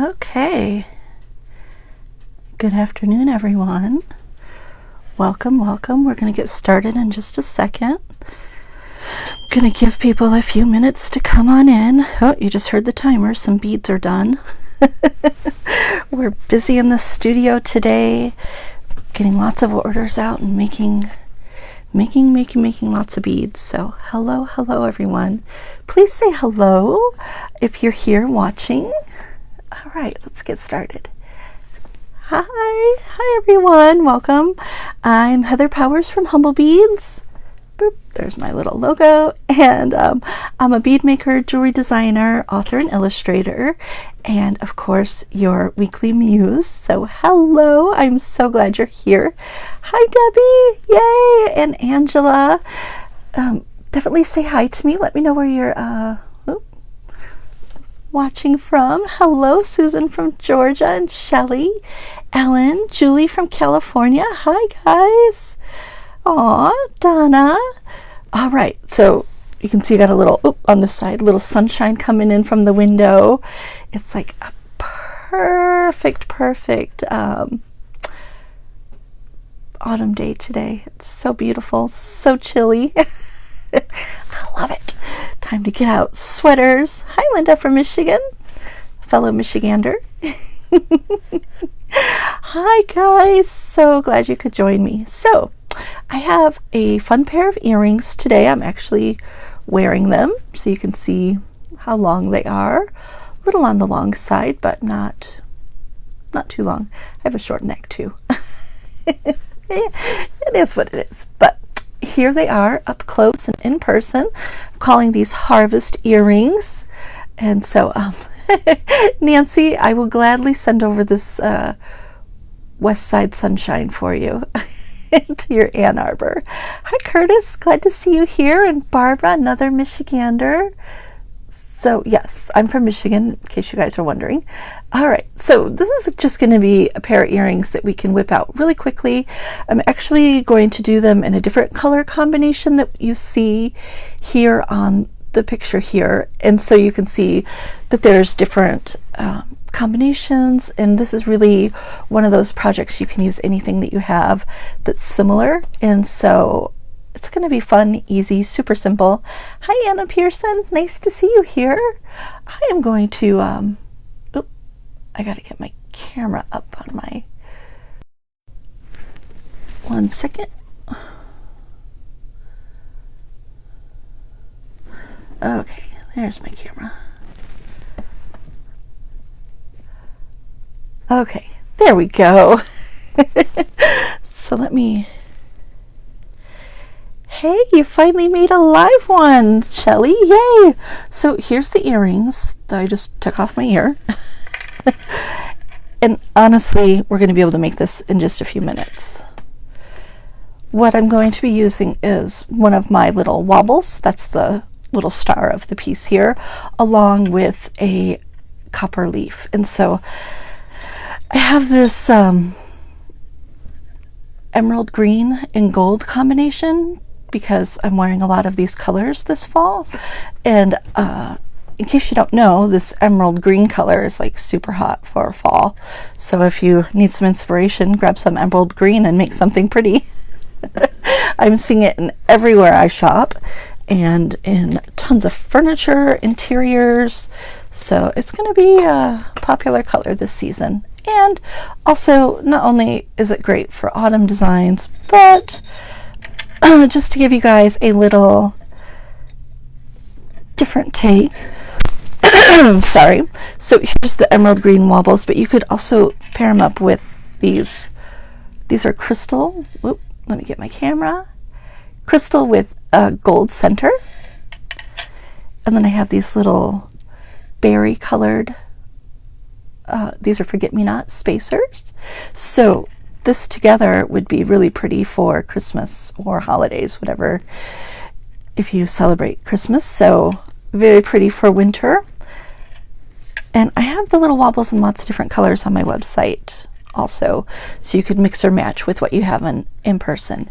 Okay. Good afternoon, everyone. Welcome, welcome. We're going to get started in just a second. I'm going to give people a few minutes to come on in. Oh, you just heard the timer. Some beads are done. We're busy in the studio today, getting lots of orders out and making lots of beads. So hello, everyone. Please say hello if you're here watching. All right, let's get started. Hi everyone, welcome. I'm Heather Powers from Humblebeads. Boop, there's my little logo, and I'm a bead maker, jewelry designer, author, and illustrator, and of course your weekly muse. So hello, I'm so glad you're here. Hi Debbie, yay, and Angela. Definitely say hi to me. Let me know where you're watching from. Hello, Susan from Georgia, and Shelly, Ellen, Julie from California. Hi guys. Aw, Donna. All right, so you can see I got a little on the side, little sunshine coming in from the window. It's like a perfect autumn day today. It's so beautiful, so chilly. I love it. Time to get out sweaters. Hi, Linda from Michigan, fellow Michigander. Hi, guys. So glad you could join me. So, I have a fun pair of earrings today. I'm actually wearing them so you can see how long they are. A little on the long side, but not too long. I have a short neck too. It is what it is. But here they are up close and in person. I'm calling these harvest earrings. And so Nancy, I will gladly send over this West Side sunshine for you to your Ann Arbor. Hi Curtis, glad to see you here. And Barbara, another Michigander. So yes, I'm from Michigan, in case you guys are wondering. All right, so this is just going to be a pair of earrings that we can whip out really quickly. I'm actually going to do them in a different color combination that you see here on the picture here. And so you can see that there's different combinations, and this is really one of those projects you can use anything that you have that's similar. And so it's going to be fun, easy, super simple. Hi, Anna Pearson. Nice to see you here. I am going to, I got to get my camera up on my, 1 second. Okay, there's my camera. Okay, there we go. So let me... Hey, you finally made a live one, Shelly. Yay! So here's the earrings that I just took off my ear. And honestly, we're going to be able to make this in just a few minutes. What I'm going to be using is one of my little wobbles. That's the little star of the piece here, along with a copper leaf. And so I have this emerald green and gold combination because I'm wearing a lot of these colors this fall. And in case you don't know, this emerald green color is like super hot for fall. So if you need some inspiration, grab some emerald green and make something pretty. I'm seeing it in everywhere I shop and in tons of furniture, interiors. So it's going to be a popular color this season. And also, not only is it great for autumn designs, but just to give you guys a little different take. Sorry. So here's the emerald green wobbles, but you could also pair them up with these. These are crystal. Whoop, let me get my camera. Crystal with a gold center. And then I have these little berry colored, these are forget-me-not spacers. So this together would be really pretty for Christmas or holidays, whatever, if you celebrate Christmas. So very pretty for winter. And I have the little wobbles in lots of different colors on my website also, so you could mix or match with what you have in person.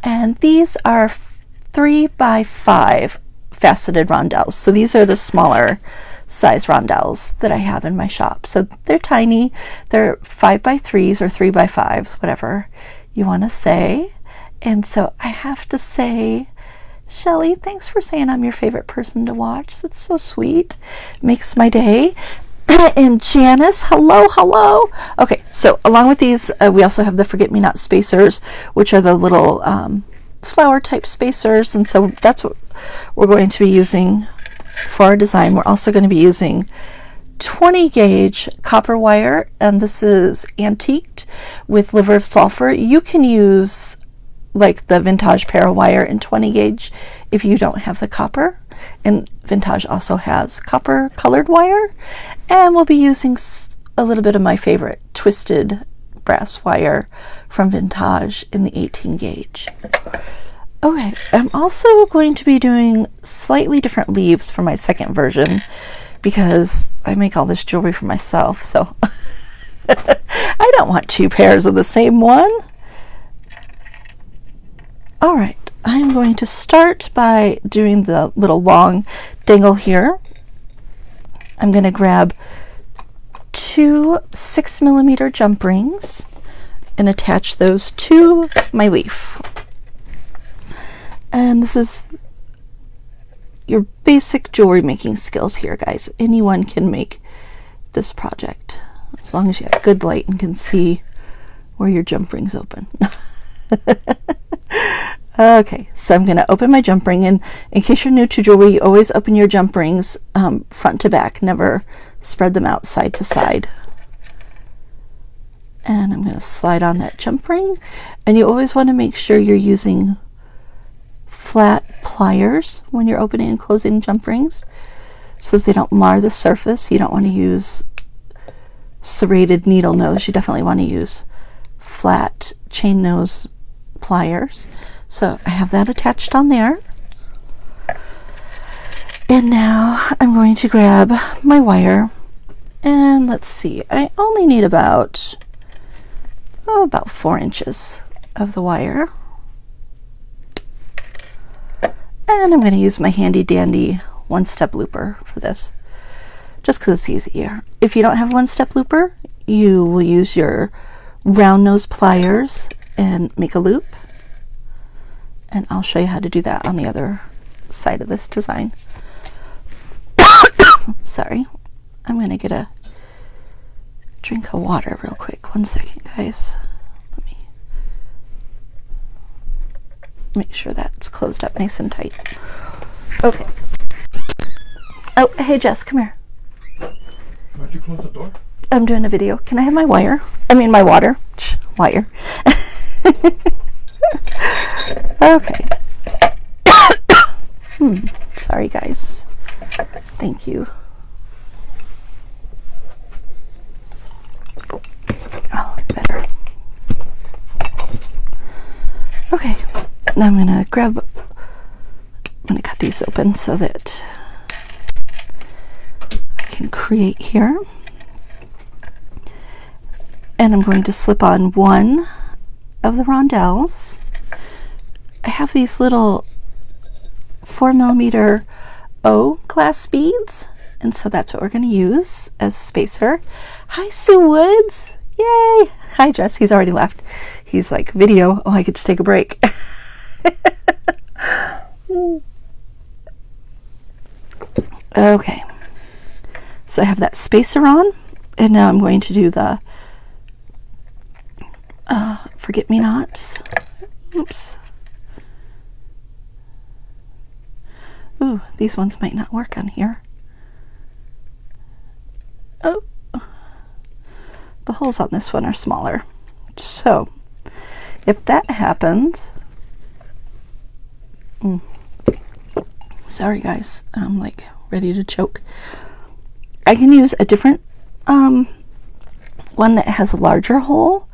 And these are 3 by 5 faceted rondelles. So these are the smaller size rondelles that I have in my shop. So they're tiny. They're 5x3s or 3x5s, whatever you want to say. And so I have to say, Shelly, thanks for saying I'm your favorite person to watch. That's so sweet. Makes my day. And Janice, hello, hello. Okay, so along with these, we also have the Forget-Me-Not spacers, which are the little flower type spacers. And so that's what we're going to be using for our design. We're also going to be using 20 gauge copper wire, and this is antiqued with liver of sulfur. You can use like the vintage para wire in 20 gauge if you don't have the copper, and vintage also has copper colored wire. And we'll be using a little bit of my favorite twisted brass wire from vintage in the 18 gauge. Okay, I'm also going to be doing slightly different leaves for my second version because I make all this jewelry for myself, so I don't want two pairs of the same one. All right, I'm going to start by doing the little long dangle here. I'm going to grab 2 6mm jump rings and attach those to my leaf. And this is your basic jewelry making skills here, guys. Anyone can make this project as long as you have good light and can see where your jump rings open. Okay, so I'm going to open my jump ring, and in case you're new to jewelry, you always open your jump rings front to back, never spread them out side to side. And I'm going to slide on that jump ring, and you always want to make sure you're using flat pliers when you're opening and closing jump rings so that they don't mar the surface. You don't want to use serrated needle nose. You definitely want to use flat chain nose pliers. So I have that attached on there. And now I'm going to grab my wire, and let's see, I only need about 4 inches of the wire. And I'm going to use my handy dandy one-step looper for this, just because it's easier. If you don't have one-step looper, you will use your round nose pliers and make a loop. And I'll show you how to do that on the other side of this design. Sorry, I'm going to get a drink of water real quick. 1 second, guys. Let me make sure that's closed up nice and tight. Okay. Oh, hey Jess, come here. Why'd you close the door? I'm doing a video. Can I have my wire? I mean my water. Wire. Okay. Sorry guys. Thank you. Oh, better. Okay. Now I'm going to cut these open so that I can create here. And I'm going to slip on one of the rondelles. I have these little 4mm O glass beads, and so that's what we're going to use as a spacer. Hi Sue Woods, yay! Hi Jess, he's already left. He's like, video, oh I could just take a break. Okay, so I have that spacer on, and now I'm going to do the Forget-Me-Nots. Oops. Ooh, these ones might not work on here. Oh, the holes on this one are smaller. So, if that happens, sorry guys, I'm like ready to choke. I can use a different one that has a larger hole,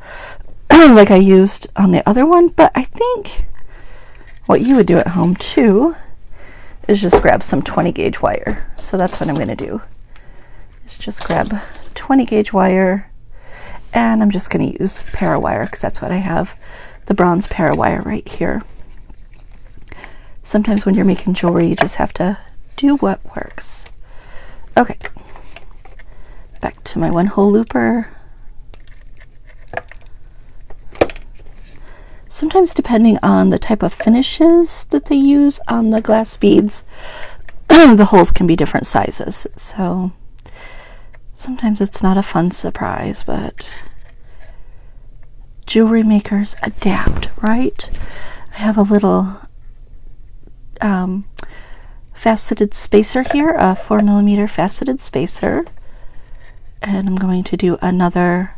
like I used on the other one, but I think what you would do at home too is just grab some 20 gauge wire. So that's what I'm going to do, is just grab 20 gauge wire, and I'm just going to use para wire because that's what I have, the bronze para wire right here. Sometimes when you're making jewelry, you just have to do what works. Okay, back to my 1-hole looper. Sometimes, depending on the type of finishes that they use on the glass beads, the holes can be different sizes. So sometimes it's not a fun surprise, but jewelry makers adapt, right? I have a little faceted spacer here, a 4mm faceted spacer, and I'm going to do another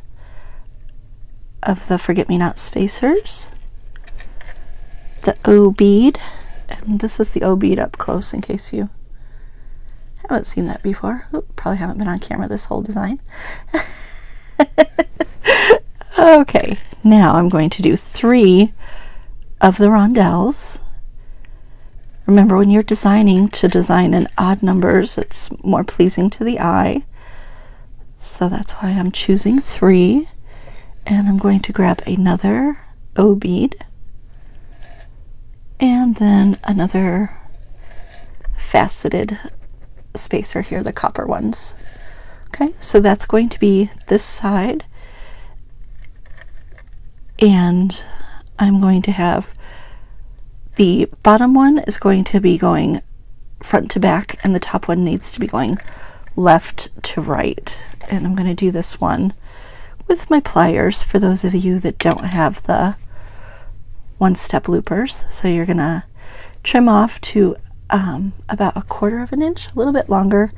of the forget-me-not spacers, the O bead, and this is the O bead up close in case you haven't seen that before. Oop, probably haven't been on camera this whole design. Okay, now I'm going to do 3 of the rondelles. Remember, when you're designing, to design in odd numbers, it's more pleasing to the eye. So that's why I'm choosing 3. And I'm going to grab another O bead. And then another faceted spacer here, the copper ones. Okay, so that's going to be this side. And I'm going to have the bottom one is going to be going front to back, and the top one needs to be going left to right. And I'm going to do this one with my pliers for those of you that don't have the one-step loopers. So you're going to trim off to about 1/4 of an inch, a little bit longer,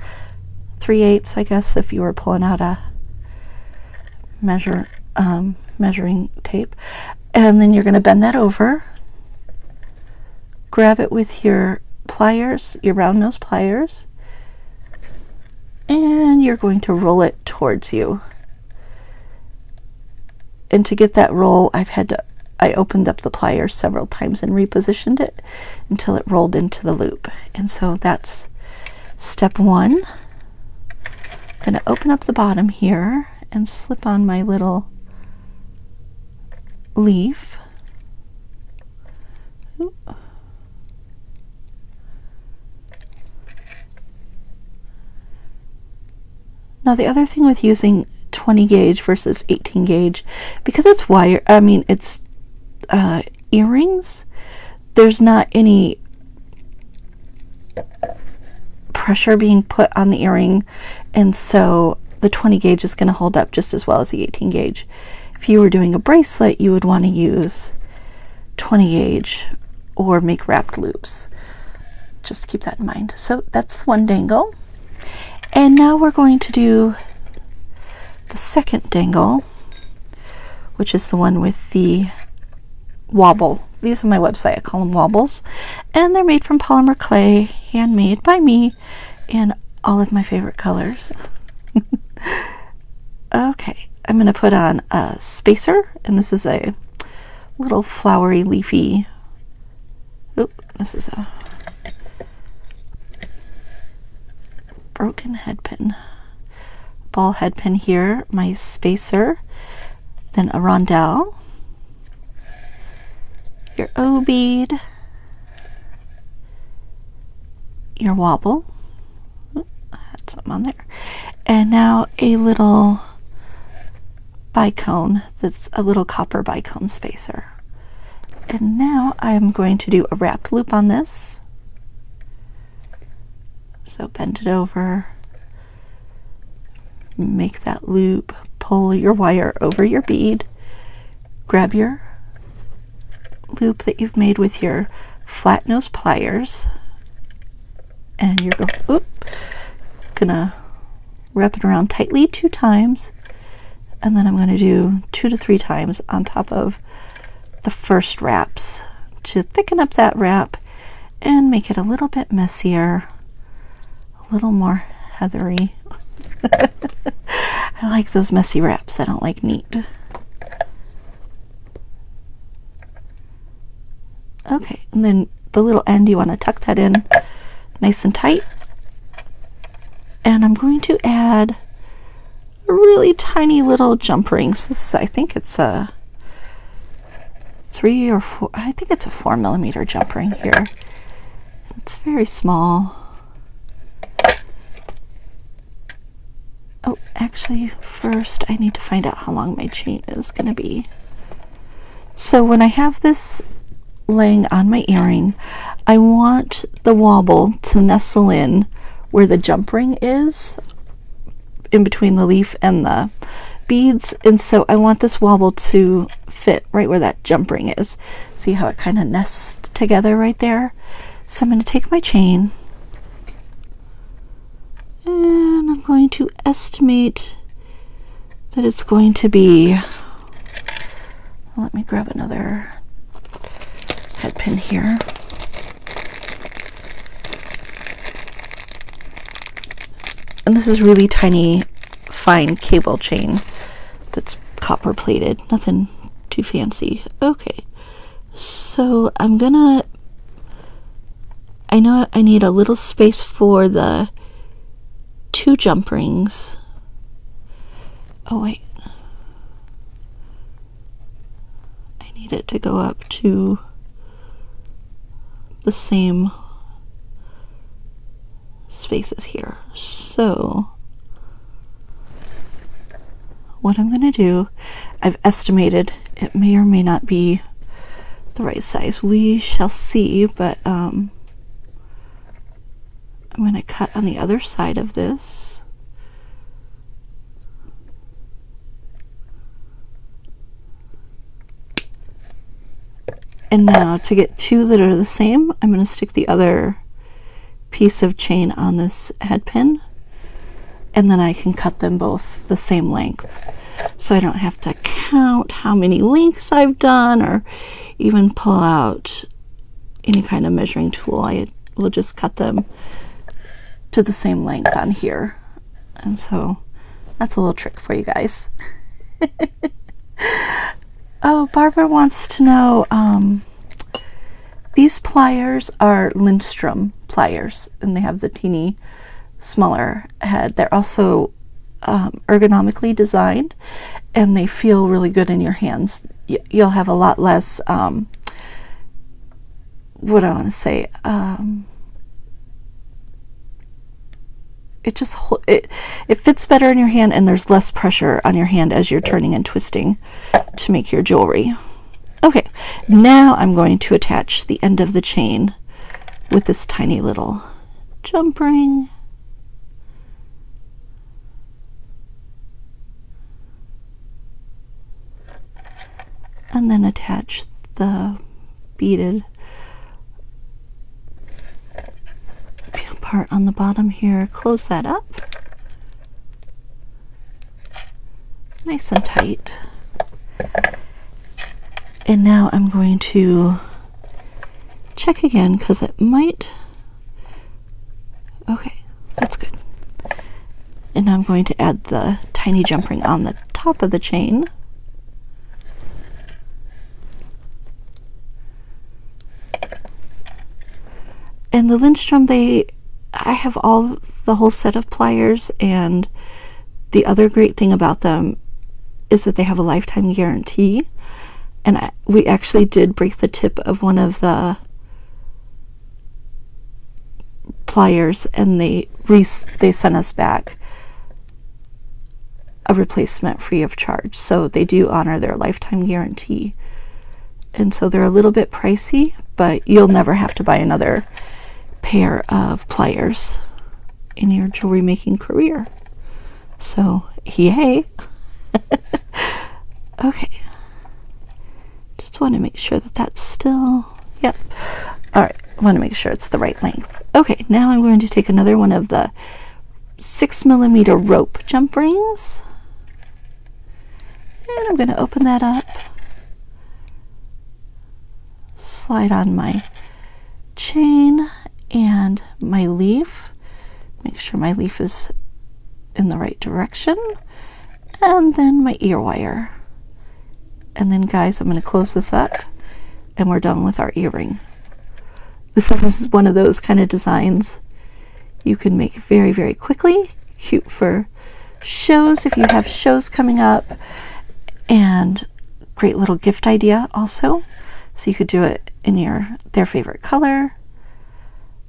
3/8 I guess if you were pulling out a measuring tape. And then you're going to bend that over, grab it with your pliers, your round nose pliers, and you're going to roll it towards you. And to get that roll, I opened up the pliers several times and repositioned it until it rolled into the loop. And so that's step 1. I'm going to open up the bottom here and slip on my little leaf. Ooh. Now the other thing with using 20 gauge versus 18 gauge, because it's wire, it's earrings, there's not any pressure being put on the earring, and so the 20 gauge is going to hold up just as well as the 18 gauge. If you were doing a bracelet, you would want to use 20 gauge or make wrapped loops. Just keep that in mind. So that's the one dangle. And now we're going to do the second dangle, which is the one with the wobble. These are my website. I call them wobbles. And they're made from polymer clay, handmade by me, in all of my favorite colors. Okay, I'm going to put on a spacer, and this is a little flowery, leafy, this is a broken head pin, ball head pin here, my spacer, then a rondelle, your O bead, your wobble, had something on there, and now a little bicone that's a little copper bicone spacer. And now I'm going to do a wrapped loop on this. So bend it over, make that loop, pull your wire over your bead, grab your loop that you've made with your flat nose pliers, and you're gonna wrap it around tightly 2 times, and then I'm going to do 2 to 3 times on top of the first wraps to thicken up that wrap and make it a little bit messier, a little more heathery. I like those messy wraps. I don't like neat. Okay, and then the little end, you want to tuck that in nice and tight. And I'm going to add a really tiny little jump rings. This is, I think it's a 3 or 4, I think it's a 4mm jump ring here. It's very small. actually, first I need to find out how long my chain is going to be. So when I have this laying on my earring, I want the wobble to nestle in where the jump ring is, in between the leaf and the beads, and so I want this wobble to fit right where that jump ring is. See how it kind of nests together right there? So I'm going to take my chain and I'm going to estimate that it's going to be, let me grab another head pin here. And this is really tiny, fine cable chain that's copper plated, nothing too fancy. Okay, so I know I need a little space for the 2 jump rings. Oh wait, I need it to go up to the same spaces here. So what I'm going to do, I've estimated it may or may not be the right size. We shall see, but I'm going to cut on the other side of this. And now to get 2 that are the same, I'm going to stick the other piece of chain on this head pin, and then I can cut them both the same length, so I don't have to count how many links I've done or even pull out any kind of measuring tool. I will just cut them to the same length on here. And so that's a little trick for you guys. Oh, Barbara wants to know, these pliers are Lindstrom pliers, and they have the teeny smaller head. They're also ergonomically designed, and they feel really good in your hands. You'll have a lot less, what do I want to say, it fits better in your hand, and there's less pressure on your hand as you're turning and twisting to make your jewelry. Okay, now I'm going to attach the end of the chain with this tiny little jump ring. And then attach the beaded part on the bottom here. Close that up. Nice and tight. And now I'm going to check again because it might. Okay, that's good. And now I'm going to add the tiny jump ring on the top of the chain. And the Lindstrom, I have the whole set of pliers, and the other great thing about them is that they have a lifetime guarantee. And we actually did break the tip of one of the pliers, and they sent us back a replacement free of charge. So they do honor their lifetime guarantee. And so they're a little bit pricey, but you'll never have to buy another pair of pliers in your jewelry making career. So yay. Okay, just want to make sure that that's still, yep. All right, I want to make sure it's the right length. Okay, now I'm going to take another one of the 6mm rope jump rings, and I'm going to open that up, slide on my chain and my leaf, make sure my leaf is in the right direction, and then my ear wire. And then guys, I'm going to close this up and we're done with our earring. This is one of those kind of designs you can make very, very quickly. Cute for shows if you have shows coming up, and great little gift idea also. So you could do it in their favorite color.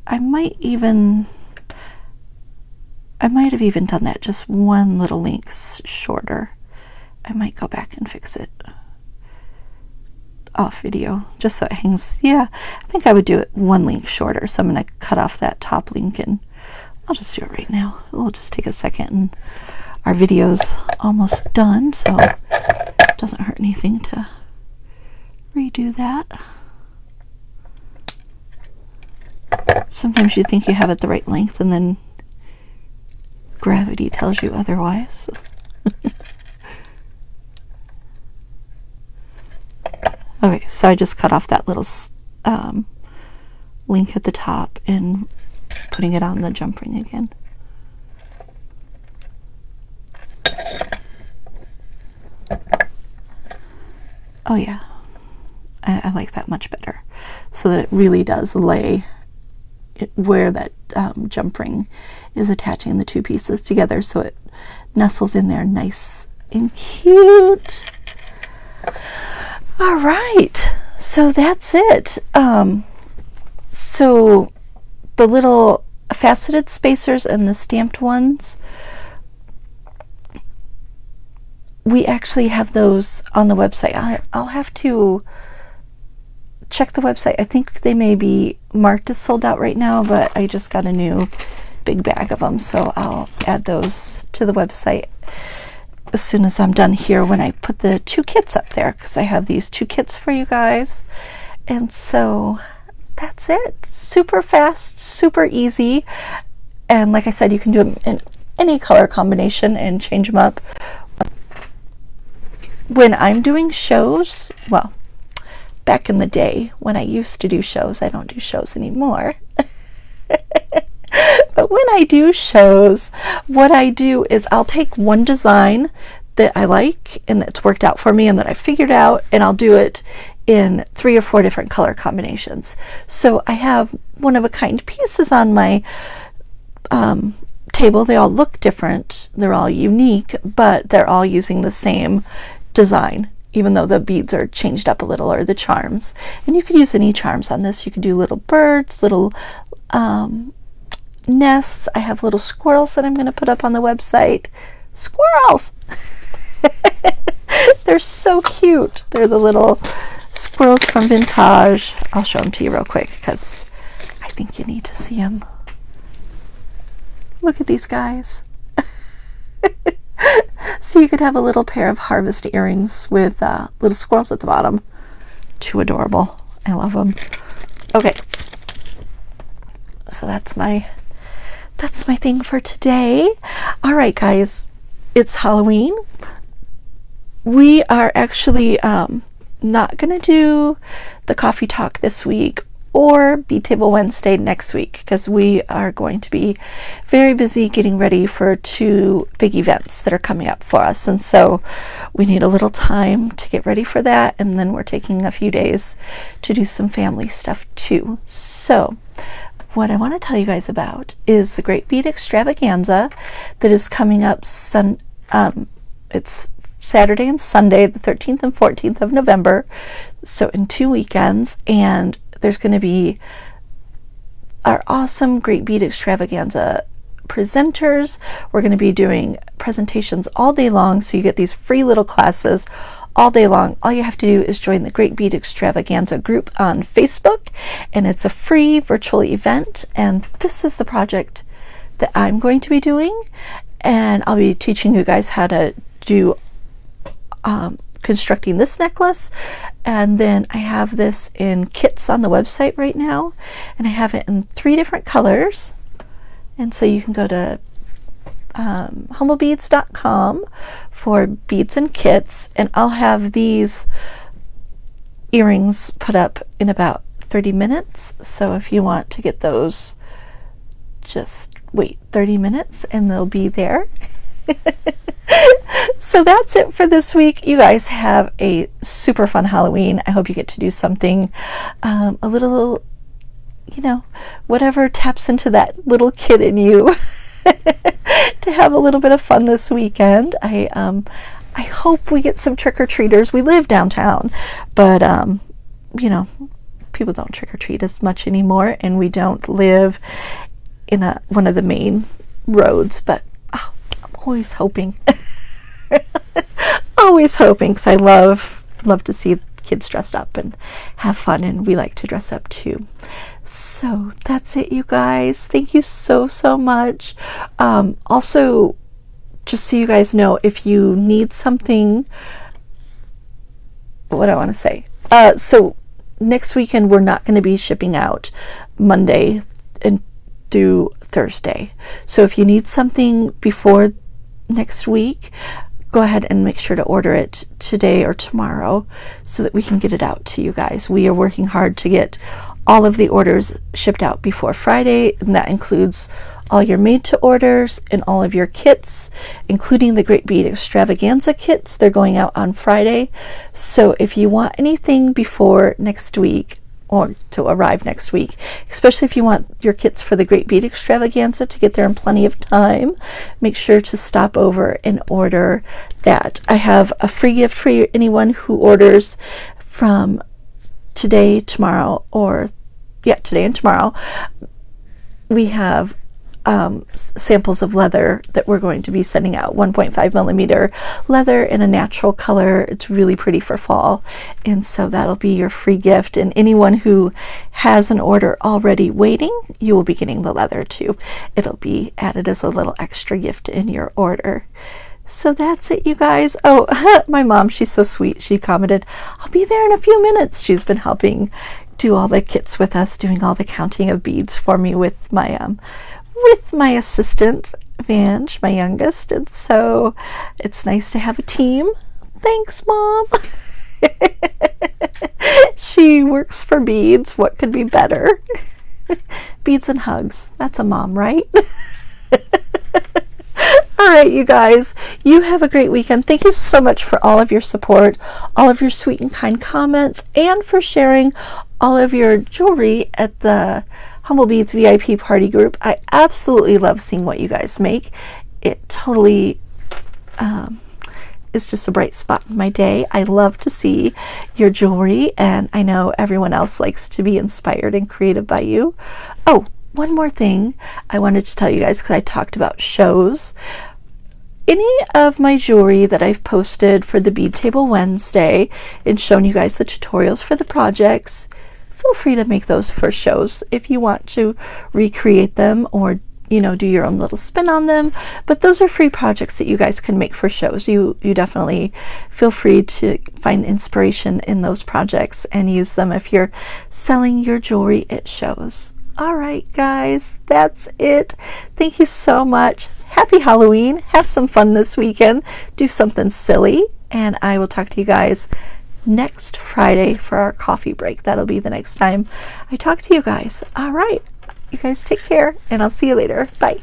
I might even, I might have even done that just one little link shorter. I might go back and fix it off video just so it hangs. Yeah, I think I would do it one link shorter. So I'm going to cut off that top link, and I'll just do it right now. It'll just take a second, and our video's almost done, so it doesn't hurt anything to redo that. Sometimes you think you have it the right length, and then gravity tells you otherwise. Okay, so I just cut off that little link at the top and putting it on the jump ring again. Oh yeah, I like that much better, so that it really does lay where that jump ring is attaching the two pieces together, so it nestles in there nice and cute. All right, so that's it. So the little faceted spacers and the stamped ones, we actually have those on the website. I'll have to check the website. I think they may be marked as sold out right now, but I just got a new big bag of them, so I'll add those to the website as soon as I'm done here when I put the 2 kits up there, because I have these 2 kits for you guys. And so that's it. Super fast, super easy, and like I said, you can do them in any color combination and change them up. When I'm doing shows, well, back in the day when I used to do shows, I don't do shows anymore. But when I do shows, what I do is I'll take one design that I like and that's worked out for me and that I figured out, and I'll do it in 3 or 4 different color combinations. So I have one-of-a-kind pieces on my table. They all look different. They're all unique, but they're all using the same design, even though the beads are changed up a little, or the charms. And you could use any charms on this. You could do little birds, little nests. I have little squirrels that I'm going to put up on the website. Squirrels! They're so cute. They're the little squirrels from Vintage. I'll show them to you real quick because I think you need to see them. Look at these guys. So you could have a little pair of harvest earrings with little squirrels at the bottom. Too adorable. I love them. Okay. So that's my thing for today. All right, guys. It's Halloween. We are actually not going to do the coffee talk this week or Bead Table Wednesday next week, because we are going to be very busy getting ready for 2 big events that are coming up for us, and so we need a little time to get ready for that, and then we're taking a few days to do some family stuff too. So what I want to tell you guys about is the Great Bead Extravaganza that is coming up. It's Saturday and Sunday, the 13th and 14th of November, so in 2 weekends, and there's going to be our awesome Great Bead Extravaganza presenters. We're going to be doing presentations all day long, so you get these free little classes all day long. All you have to do is join the Great Bead Extravaganza group on Facebook, and it's a free virtual event, and this is the project that I'm going to be doing, and I'll be teaching you guys how to do constructing this necklace. And then I have this in kits on the website right now, and I have it in 3 different colors, and so you can go to Humblebeads.com for beads and kits, and I'll have these earrings put up in about 30 minutes, so if you want to get those, just wait 30 minutes and they'll be there. So that's it for this week. You guys have a super fun Halloween. I hope you get to do something a little, whatever taps into that little kid in you to have a little bit of fun this weekend. I hope we get some trick-or-treaters. We live downtown, but people don't trick-or-treat as much anymore, and we don't live in one of the main roads, but I'm always hoping. Always hoping, because I love to see kids dressed up and have fun, and we like to dress up too. So that's it, you guys. Thank you so much. Also, just so you guys know, if you need something, what do I want to say? So next weekend we're not going to be shipping out Monday and through Thursday. So if you need something before next week, go ahead and make sure to order it today or tomorrow so that we can get it out to you guys. We are working hard to get all of the orders shipped out before Friday, and that includes all your made to orders and all of your kits, including the Great Bead Extravaganza kits. They're going out on Friday. So if you want anything before next week, or to arrive next week, especially if you want your kits for the Great Bead Extravaganza to get there in plenty of time, make sure to stop over and order that. I have a free gift for anyone who orders from today, tomorrow, today and tomorrow. We have samples of leather that we're going to be sending out, 1.5 millimeter leather in a natural color. It's really pretty for fall, and so that'll be your free gift. And anyone who has an order already waiting, you will be getting the leather too. It'll be added as a little extra gift in your order. So that's it, you guys. Oh, my mom, she's so sweet. She commented, "I'll be there in a few minutes." She's been helping do all the kits with us, doing all the counting of beads for me with my assistant, Vange, my youngest. And so it's nice to have a team. Thanks, Mom. She works for beads. What could be better? Beads and hugs. That's a mom, right? All right, you guys, you have a great weekend. Thank you so much for all of your support, all of your sweet and kind comments, and for sharing all of your jewelry at the Humblebeads VIP party group. I absolutely love seeing what you guys make. It totally is just a bright spot in my day. I love to see your jewelry, and I know everyone else likes to be inspired and created by you. Oh, one more thing I wanted to tell you guys, because I talked about shows. Any of my jewelry that I've posted for the Bead Table Wednesday and shown you guys the tutorials for the projects, feel free to make those for shows if you want to recreate them or do your own little spin on them. But those are free projects that you guys can make for shows. You definitely feel free to find inspiration in those projects and use them if you're selling your jewelry at shows. All right, guys, that's it. Thank you so much. Happy Halloween. Have some fun this weekend. Do something silly. And I will talk to you guys next Friday for our coffee break. That'll be the next time I talk to you guys. All right. You guys take care, and I'll see you later. Bye.